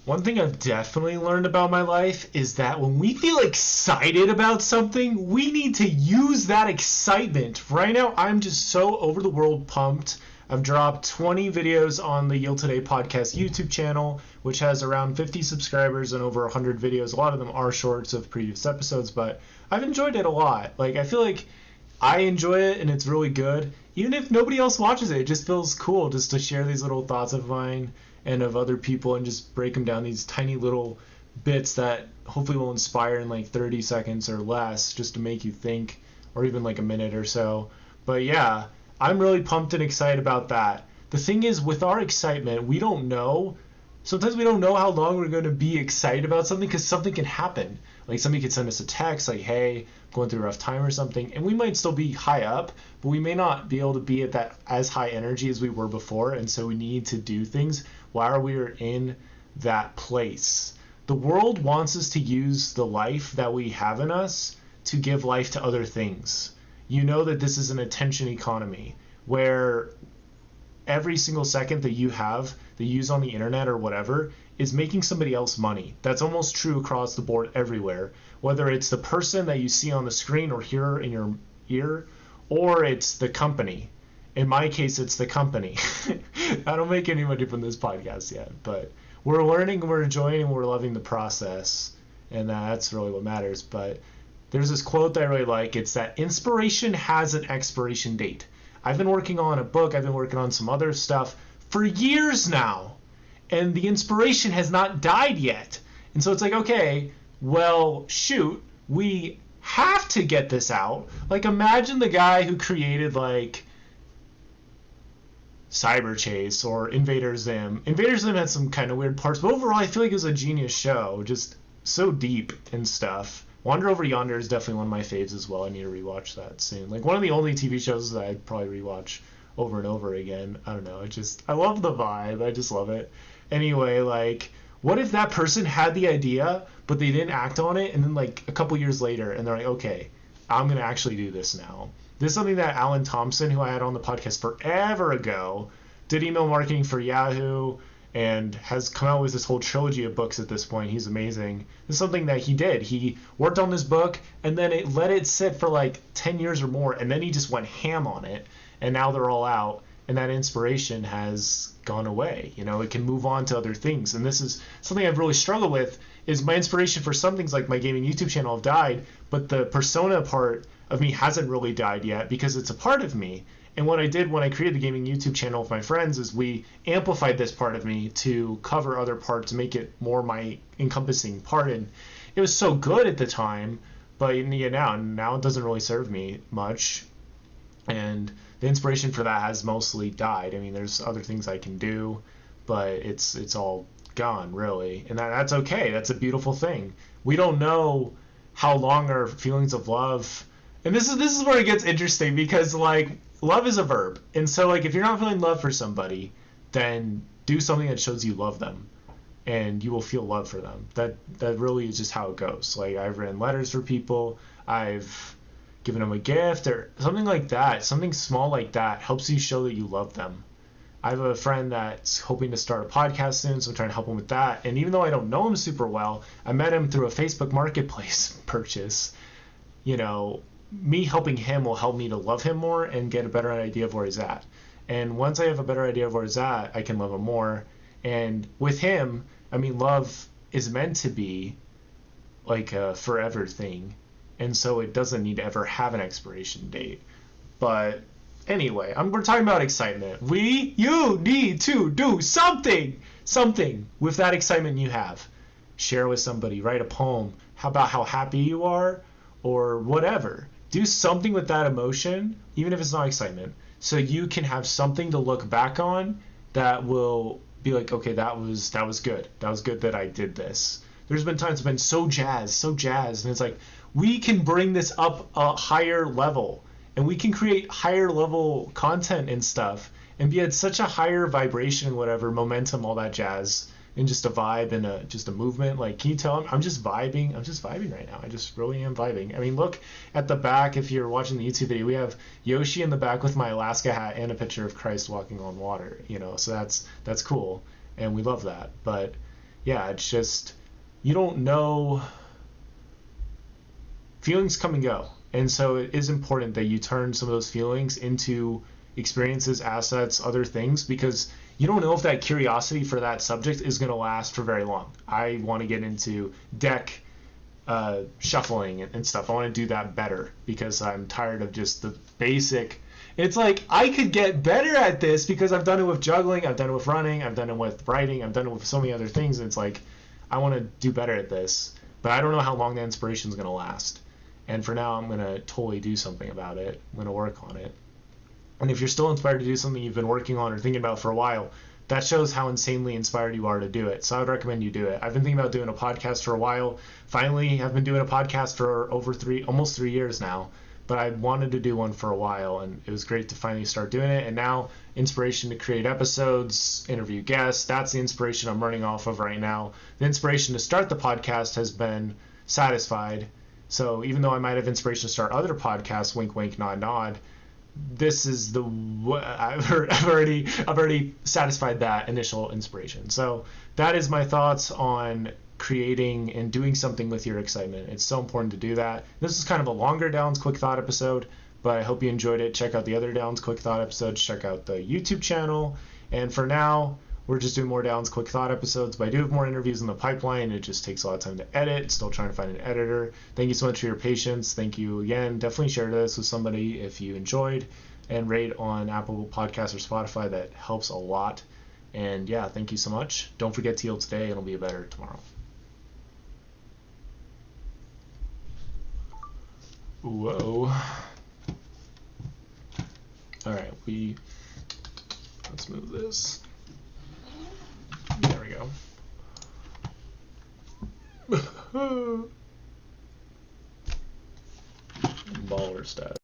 One thing I've definitely learned about my life is that when we feel excited about something, we need to use that excitement. Right now, I'm just so over the world pumped. I've dropped 20 videos on the Yield Today podcast YouTube channel, which has around 50 subscribers and over 100 videos. A lot of them are shorts of previous episodes, but I've enjoyed it a lot. Like, I feel like I enjoy it and it's really good. Even if nobody else watches it, it just feels cool just to share these little thoughts of mine and of other people and just break them down, these tiny little bits that hopefully will inspire in like 30 seconds or less, just to make you think, or even like a minute or so. But yeah, I'm really pumped and excited about that. The thing is, with our excitement, we don't know. Sometimes we don't know how long we're going to be excited about something because something can happen. Like somebody could send us a text like, hey, I'm going through a rough time or something, and we might still be high up, but we may not be able to be at that as high energy as we were before, and so we need to do things while we are in that place. The world wants us to use the life that we have in us to give life to other things. You know that this is an attention economy where every single second that you have, that you use on the internet or whatever, is making somebody else money. That's almost true across the board everywhere. Whether it's the person that you see on the screen or hear in your ear, or it's the company. In my case, it's the company. I don't make any money from this podcast yet, but we're learning, we're enjoying, and we're loving the process. And that's really what matters. But there's this quote that I really like. It's that inspiration has an expiration date. I've been working on a book. I've been working on some other stuff for years now. And the inspiration has not died yet. And so it's like, okay, well, shoot, we have to get this out. Like, imagine the guy who created, like, Cyber Chase or Invader Zim. Invader Zim had some kind of weird parts, but overall I feel like it was a genius show. Just so deep and stuff. Wander Over Yonder is definitely one of my faves as well. I need to rewatch that soon. Like, one of the only TV shows that I'd probably rewatch over and over again. I don't know. I love the vibe. I just love it. Anyway, like, what if that person had the idea, but they didn't act on it, and then, like, a couple years later, and they're like, okay, I'm going to actually do this now. This is something that Alan Thompson, who I had on the podcast forever ago, did email marketing for Yahoo, and has come out with this whole trilogy of books at this point. He's amazing. This is something that he did. He worked on this book, and then let it sit for, like, 10 years or more, and then he just went ham on it, and now they're all out. And that inspiration has gone away. You know, it can move on to other things. And this is something I've really struggled with, is my inspiration for some things like my gaming YouTube channel have died, but the persona part of me hasn't really died yet because it's a part of me. And what I did when I created the gaming YouTube channel with my friends is we amplified this part of me to cover other parts, to make it more my encompassing part. And it was so good at the time, but now it doesn't really serve me much. And the inspiration for that has mostly died. I mean, there's other things I can do, but it's all gone, really. And that's okay. That's a beautiful thing. We don't know how long our feelings of love... And this is where it gets interesting, because, like, love is a verb. And so, like, if you're not feeling love for somebody, then do something that shows you love them, and you will feel love for them. That really is just how it goes. Like, I've written letters for people. I've giving them a gift or something like that. Something small like that helps you show that you love them. I have a friend that's hoping to start a podcast soon, so I'm trying to help him with that. And even though I don't know him super well, I met him through a Facebook Marketplace purchase. You know, me helping him will help me to love him more and get a better idea of where he's at. And once I have a better idea of where he's at, I can love him more. And with him, I mean, love is meant to be like a forever thing. And so it doesn't need to ever have an expiration date. But anyway, we're talking about excitement. You need to do something with that excitement you have. Share with somebody, write a poem about how happy you are, or whatever. Do something with that emotion, even if it's not excitement, so you can have something to look back on that will be like, okay, that was good. That was good that I did this. There's been times I've been so jazzed, and it's like, we can bring this up a higher level, and we can create higher level content and stuff, and be at such a higher vibration, whatever, momentum, all that jazz, and just a vibe and just a movement. Like, can you tell I'm just vibing? I'm just vibing right now. I just really am vibing. I mean, look at the back. If you're watching the YouTube video, we have Yoshi in the back with my Alaska hat and a picture of Christ walking on water. You know, so that's cool, and we love that. But yeah, it's just, you don't know, feelings come and go. And so it is important that you turn some of those feelings into experiences, assets, other things, because you don't know if that curiosity for that subject is going to last for very long. I want to get into deck shuffling and stuff. I want to do that better because I'm tired of just the basic. It's like, I could get better at this because I've done it with juggling, I've done it with running, I've done it with writing, I've done it with so many other things. And it's like, I want to do better at this, but I don't know how long the inspiration is going to last. And for now, I'm going to totally do something about it. I'm going to work on it. And if you're still inspired to do something you've been working on or thinking about for a while, that shows how insanely inspired you are to do it. So I would recommend you do it. I've been thinking about doing a podcast for a while. Finally, I've been doing a podcast for almost 3 years now. But I wanted to do one for a while, and it was great to finally start doing it. And now, inspiration to create episodes, interview guests, that's the inspiration I'm running off of right now. The inspiration to start the podcast has been satisfied. So even though I might have inspiration to start other podcasts, wink, wink, nod, nod, this is I've already satisfied that initial inspiration. So that is my thoughts on creating and doing something with your excitement. It's so important to do that. This is kind of a longer Dallin's Quick Thought episode, but I hope you enjoyed it. Check out the other Dallin's Quick Thought episodes. Check out the YouTube channel. And for now, we're just doing more Dallin's Quick Thought episodes, but I do have more interviews in the pipeline. It just takes a lot of time to edit. Still trying to find an editor. Thank you so much for your patience. Thank you again. Definitely share this with somebody if you enjoyed, and rate on Apple Podcasts or Spotify. That helps a lot. And yeah, thank you so much. Don't forget to heal today, and it'll be better tomorrow. Whoa. All right, let's move this. There we go. Baller stat.